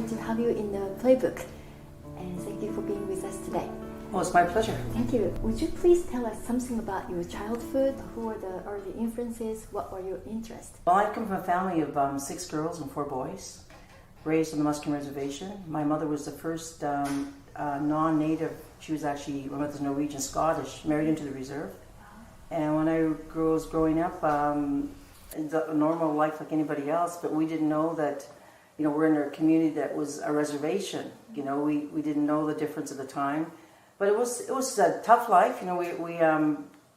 to have you in the playbook. And thank you for being with us today. Well, it's my pleasure. Thank you. Would you please tell us something about your childhood? Who were the early influences? What were your interests? Well, I come from a family of 6 girls and 4 boys, raised on the Musqueam Reservation. My mother was the first non-native. She was actually, my mother's Norwegian Scottish, married into the reserve. And when I was growing up, a normal life like anybody else, but we didn't know that, we're in a community that was a reservation. We didn't know the difference at the time. But it was a tough life. When we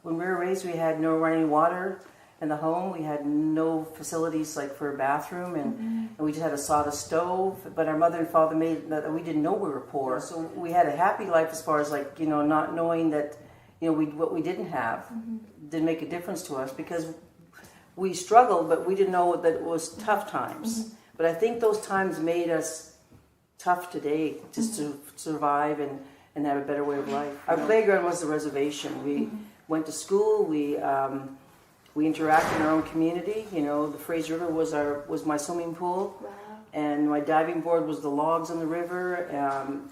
were raised, we had no running water in the home. We had no facilities like for a bathroom, and we just had a sawdust stove. But our mother and father made that we didn't know we were poor. So we had a happy life as far as not knowing that, what we didn't have didn't make a difference to us, because we struggled, but we didn't know that it was tough times. But I think those times made us tough today, just to survive and have a better way of life. Our playground was the reservation. We went to school. We interacted in our own community. The Fraser River was my swimming pool. Wow. And my diving board was the logs on the river.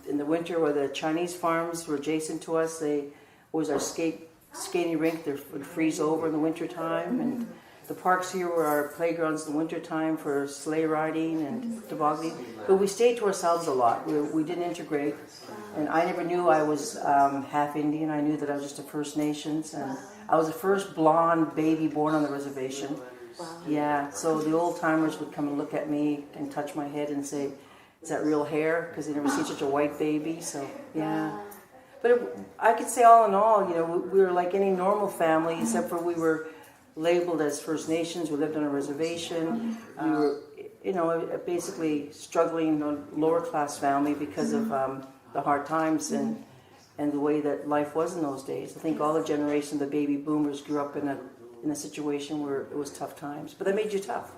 In the winter, where the Chinese farms were adjacent to us, was our skating rink. They would freeze over in the winter time. And the parks here were our playgrounds in the winter time for sleigh riding and tobogganing. But we stayed to ourselves a lot. We didn't integrate. And I never knew I was half Indian. I knew that I was just a First Nations. And I was the first blonde baby born on the reservation. Wow. Yeah, so the old timers would come and look at me and touch my head and say, "Is that real hair?" Because they never seen such a white baby. So, yeah. But I could say all in all, we were like any normal family, except for we were labeled as First Nations. We lived on a reservation. We were, basically struggling, lower class family because of the hard times and the way that life was in those days. I think all the generation of the baby boomers grew up in a situation where it was tough times, but that made you tough.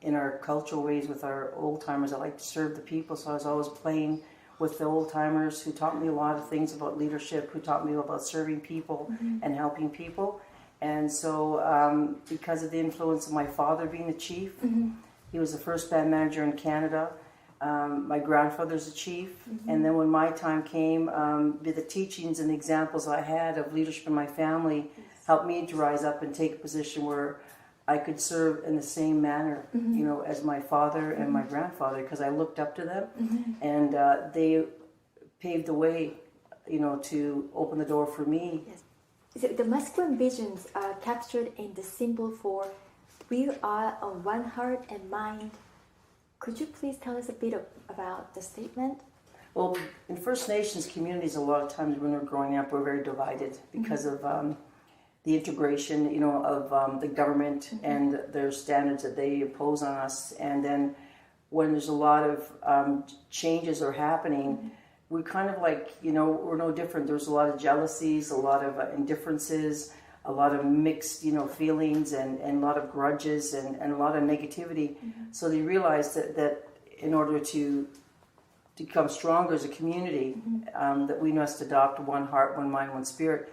In our cultural ways with our old timers, I like to serve the people, so I was always playing with the old timers who taught me a lot of things about leadership, who taught me about serving people and helping people. And so because of the influence of my father being the chief, he was the first band manager in Canada. My grandfather's a chief. And then when my time came, the teachings and the examples I had of leadership in my family helped me to rise up and take a position where I could serve in the same manner, as my father and my grandfather, because I looked up to them, and they paved the way, to open the door for me. Yes. So the masculine visions are captured in the symbol for "We are of one heart and mind." Could you please tell us a bit about the statement? Well, in First Nations communities, a lot of times when we're growing up, we're very divided because of the integration, of the government and their standards that they impose on us. And then when there's a lot of changes are happening, we kind of we're no different. There's a lot of jealousies, a lot of indifferences, a lot of mixed, feelings and a lot of grudges and a lot of negativity. So they realized that in order to become stronger as a community, that we must adopt one heart, one mind, one spirit.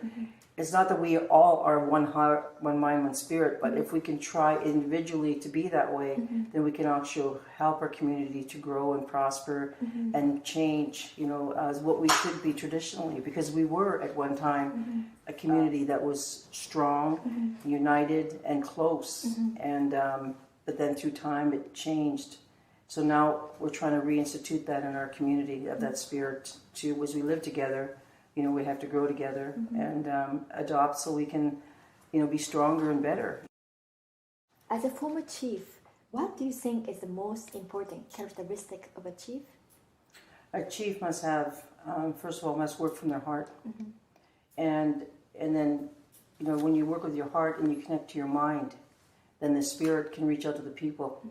It's not that we all are one heart, one mind, one spirit, but if we can try individually to be that way, then we can actually help our community to grow and prosper and change, as what we should be traditionally, because we were at one time a community that was strong, united, and close, and but then through time it changed. So now we're trying to reinstitute that in our community, of that spirit, to as we live together. We have to grow together and adopt so we can, be stronger and better. As a former chief, what do you think is the most important characteristic of a chief? A chief must have, first of all, must work from their heart. And then, when you work with your heart and you connect to your mind, then the spirit can reach out to the people.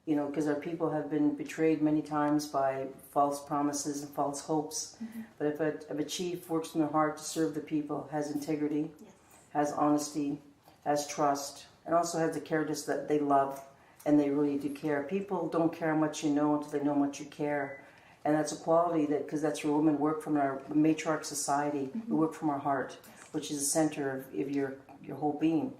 Because our people have been betrayed many times by false promises and false hopes. But if a chief works from their heart to serve the people, has integrity, has honesty, has trust, and also has the characters that they love and they really do care. People don't care how much you know until they know how much you care. And that's a quality because that's where women work from our matriarch society. We work from our heart, which is the center of your your whole being.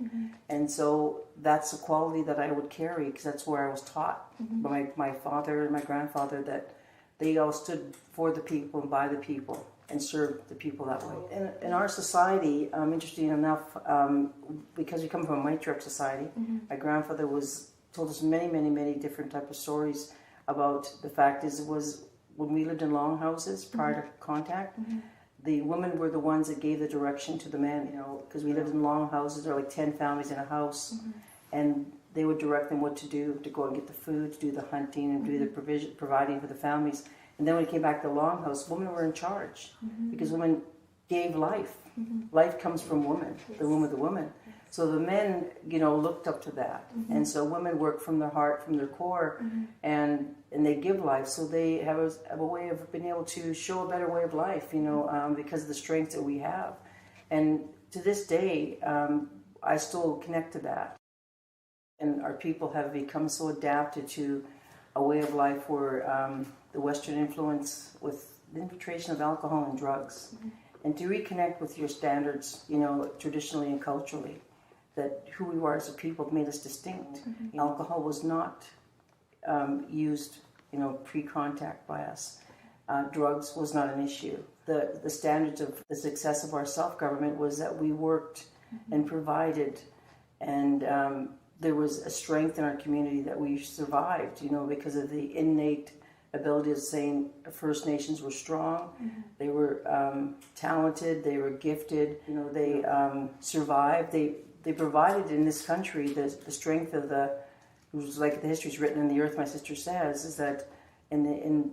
And so that's a quality that I would carry, because that's where I was taught by my father and my grandfather, that they all stood for the people and by the people and served the people that way. In our society, interesting enough, because we come from a matriarch society, my grandfather told us many different type of stories about the fact is, it was when we lived in longhouses prior to contact, the women were the ones that gave the direction to the men, because we lived in longhouses. There were like 10 families in a house, and they would direct them what to do, to go and get the food, to do the hunting, and do the providing for the families. And then when it came back to the longhouse, women were in charge, because women gave life. Life comes from women, the womb of the woman. So the men, looked up to that. And so women work from their heart, from their core, and they give life. So they have a way of being able to show a better way of life, because of the strength that we have. And to this day, I still connect to that. And our people have become so adapted to a way of life where the Western influence with the infiltration of alcohol and drugs, and to reconnect with your standards, traditionally and culturally, that who we are as a people made us distinct. Alcohol was not used, pre-contact by us. Drugs was not an issue. The standards of the success of our self-government was that we worked and provided, and there was a strength in our community that we survived, because of the innate ability of saying First Nations were strong, they were talented, they were gifted, they survived, they provided in this country the strength of it was like the history's written in the earth, my sister says, is that in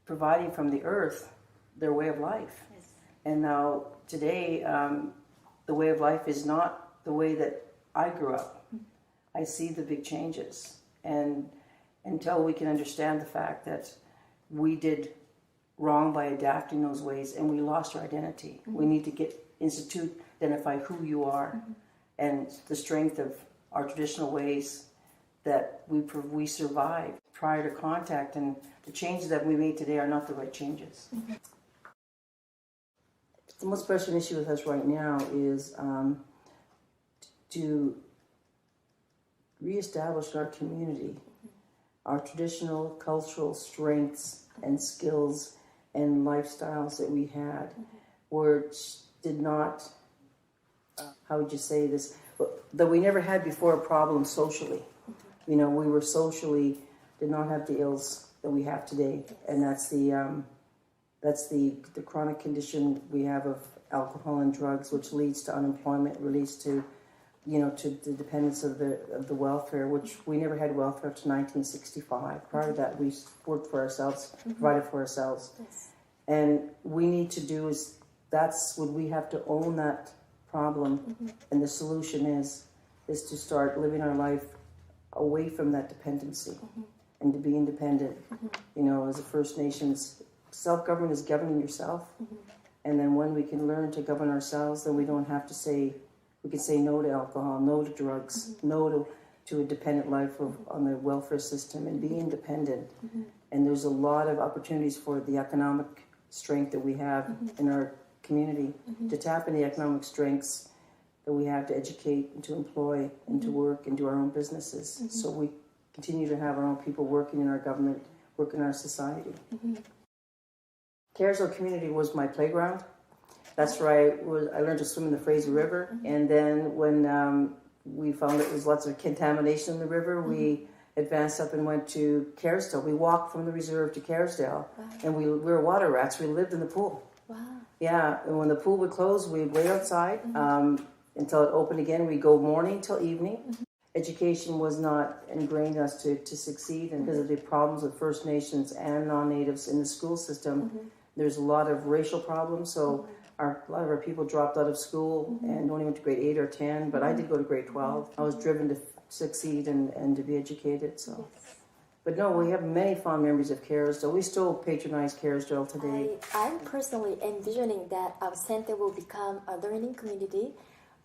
providing from the earth their way of life. Yes. And now today, the way of life is not the way that I grew up. I see the big changes, and until we can understand the fact that we did wrong by adapting those ways and we lost our identity, we need to identify who you are, and the strength of our traditional ways that we survived prior to contact, and the changes that we made today are not the right changes. The most pressing issue with us right now is to reestablish our community, our traditional cultural strengths and skills and lifestyles that we had, which did not, how would you say this, that we never had before a problem socially. We were socially, did not have the ills that we have today, and that's the chronic condition we have of alcohol and drugs, which leads to unemployment, leads to to the dependence of the welfare, which we never had welfare to 1965. Prior to that, we worked for ourselves, provided for ourselves. Yes. And we need to do that's what we have to own that problem, and the solution is to start living our life away from that dependency and to be independent. As a First Nations, self-government is governing yourself, and then when we can learn to govern ourselves, then we don't have to say. We can say no to alcohol, no to drugs, no to a dependent life on the welfare system, and be independent. And there's a lot of opportunities for the economic strength that we have in our community to tap into the economic strengths that we have to educate and to employ and to work and do our own businesses. So we continue to have our own people working in our government, working in our society. Caresville community was my playground. That's where I learned to swim in the Fraser River, and then when we found that there was lots of contamination in the river, we advanced up and went to Kerrisdale. We walked from the reserve to Kerrisdale, and we were water rats. We lived in the pool. Wow. Yeah, and when the pool would close, we'd wait outside until it opened again. We'd go morning till evening. Education was not ingrained in us to succeed, and because of the problems with First Nations and non-natives in the school system, there's a lot of racial problems, so a lot of our people dropped out of school and only went to grade 8 or 10, but I did go to grade 12. I was driven to succeed and to be educated. So, but no, we have many fond memories of Kerrisdale. We still patronize Kerrisdale today. I'm personally envisioning that our center will become a learning community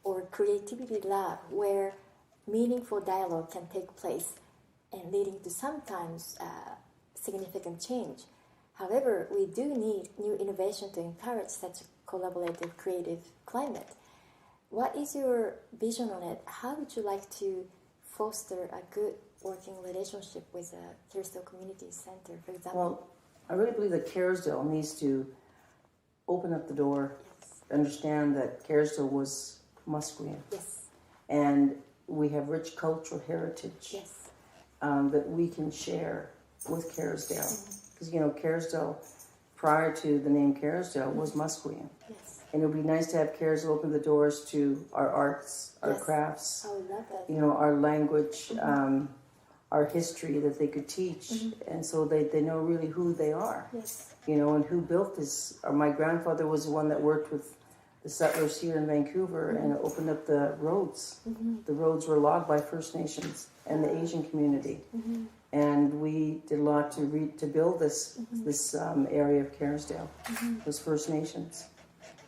or creativity lab where meaningful dialogue can take place and leading to sometimes significant change. However, we do need new innovation to encourage such a collaborative, creative climate. What is your vision on it? How would you like to foster a good working relationship with a Kerrisdale Community Center, for example? Well, I really believe that Kerrisdale needs to open up the door, understand that Kerrisdale was Musqueam. Yes. And we have rich cultural heritage Yes. that we can share with Kerrisdale. Because, Kerrisdale, prior to the name Kerrisdale, was Musqueam. Yes. And it would be nice to have Kerrisdale open the doors to our arts, our Yes. crafts, I would love that. our language, our history that they could teach. And so they know really who they are, Yes. and who built this. My grandfather was the one that worked with the settlers here in Vancouver and opened up the roads. The roads were logged by First Nations and the Asian community. And we did a lot to build this area of Kerrisdale, those First Nations.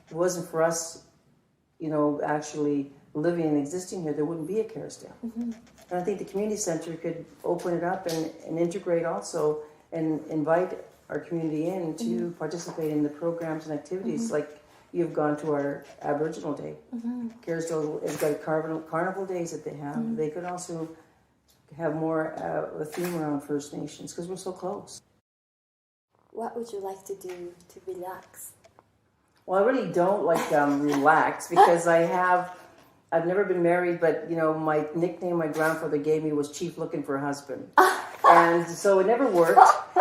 If it wasn't for us, actually living and existing here, there wouldn't be a Kerrisdale. And I think the community center could open it up and integrate also and invite our community in to participate in the programs and activities like you've gone to our Aboriginal Day. Kerrisdale has got carnival days that they have. They could also have more a theme around First Nations because we're so close. What would you like to do to relax? Well, I really don't like relax because I've never been married, but my nickname my grandfather gave me was Chief Looking for a Husband. And so it never worked.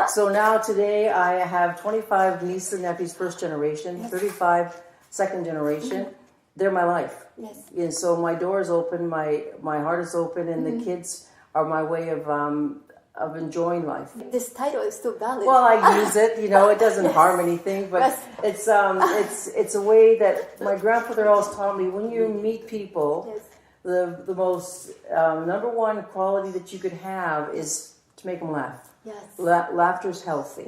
So now today I have 25 nieces and nephews, first generation, 35 second generation. They're my life. Yes. And so my door is open, my heart is open, and the kids are my way of enjoying life. This title is still valid. Well, I use it, it doesn't harm anything, but it's a way that my grandfather always taught me. When you meet people, the most number one quality that you could have is to make them laugh. Yes. Laughter is healthy.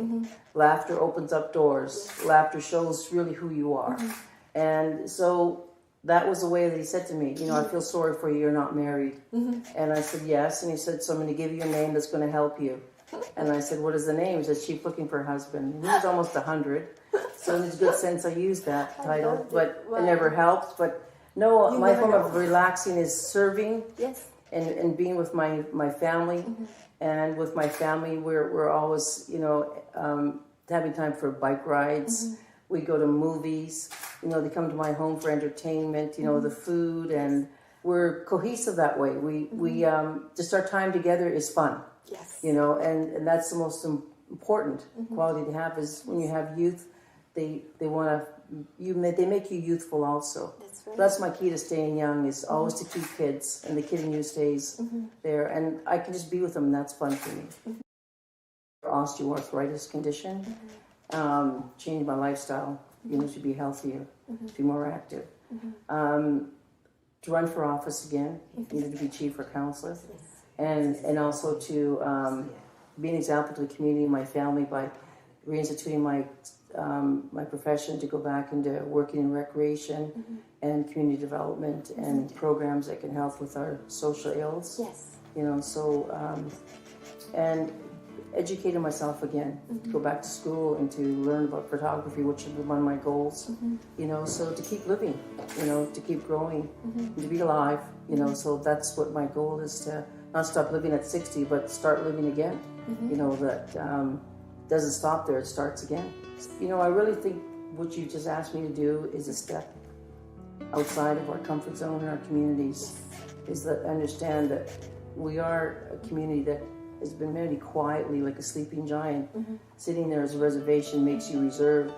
Laughter opens up doors. Laughter shows really who you are. And so that was the way that he said to me, I feel sorry for you, you're not married. And I said, yes. And he said, so I'm going to give you a name that's going to help you. And I said, what is the name? He said, Chief Looking for a Husband. And he was almost 100. So in his good sense, I used that title, but it never helped. But no, my form of relaxing is serving and being with my family. And with my family, we're always, having time for bike rides. We go to movies. They come to my home for entertainment. The food, and we're cohesive that way. We just our time together is fun. Yes. And that's the most important quality to have is when you have youth, they make you youthful also. That's right. That's my key to staying young is always to keep kids, and the kid in you stays there, and I can just be with them, and that's fun for me. Osteoarthritis condition, changed my lifestyle, to be healthier, to be more active. To run for office again, either to be chief or councillor, and also to be an example to the community and my family by reinstituting my profession to go back into working in recreation and community development and programs that can help with our social ills. Yes. And educating myself again, to go back to school and to learn about photography, which is one of my goals. So to keep living, to keep growing, and to be alive. So that's what my goal is, to not stop living at 60, but start living again. That doesn't stop there; it starts again. I really think what you just asked me to do is a step outside of our comfort zone in our communities. Is that understand that we are a community that has been maybe quietly like a sleeping giant. Sitting there as a reservation makes you reserved.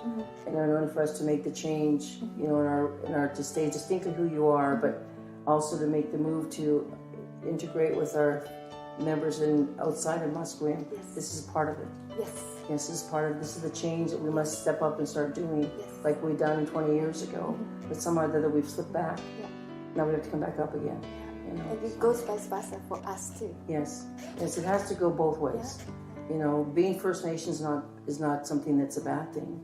And in order for us to make the change, in our to stay distinctly who you are, but also to make the move to integrate with our members outside of Musqueam, this is part of it. Yes, this is the change that we must step up and start doing, like we've done 20 years ago. But somehow that we've slipped back. Now we have to come back up again. And it goes vice versa for us too. Yes, it has to go both ways. Being First Nations is not something that's a bad thing.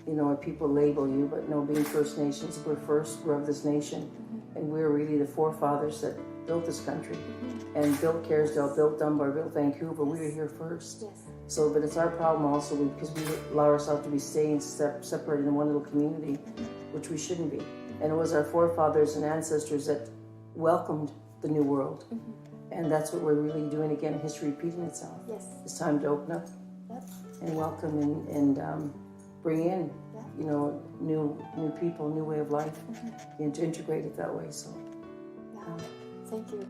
No. People label you, but no, being First Nations, we're of this nation, and we're really the forefathers that built this country, and built Kerrisdale, built Dunbar, built Vancouver. We were here first. So, but it's our problem also because we allow ourselves to be staying separated in one little community, which we shouldn't be. And it was our forefathers and ancestors that welcomed the New World. And that's what we're really doing again, history repeating itself. Yes. It's time to open up Yep. and welcome and bring in, Yeah. you know, new people, new way of life, and to integrate it that way. So, Yeah. Thank you.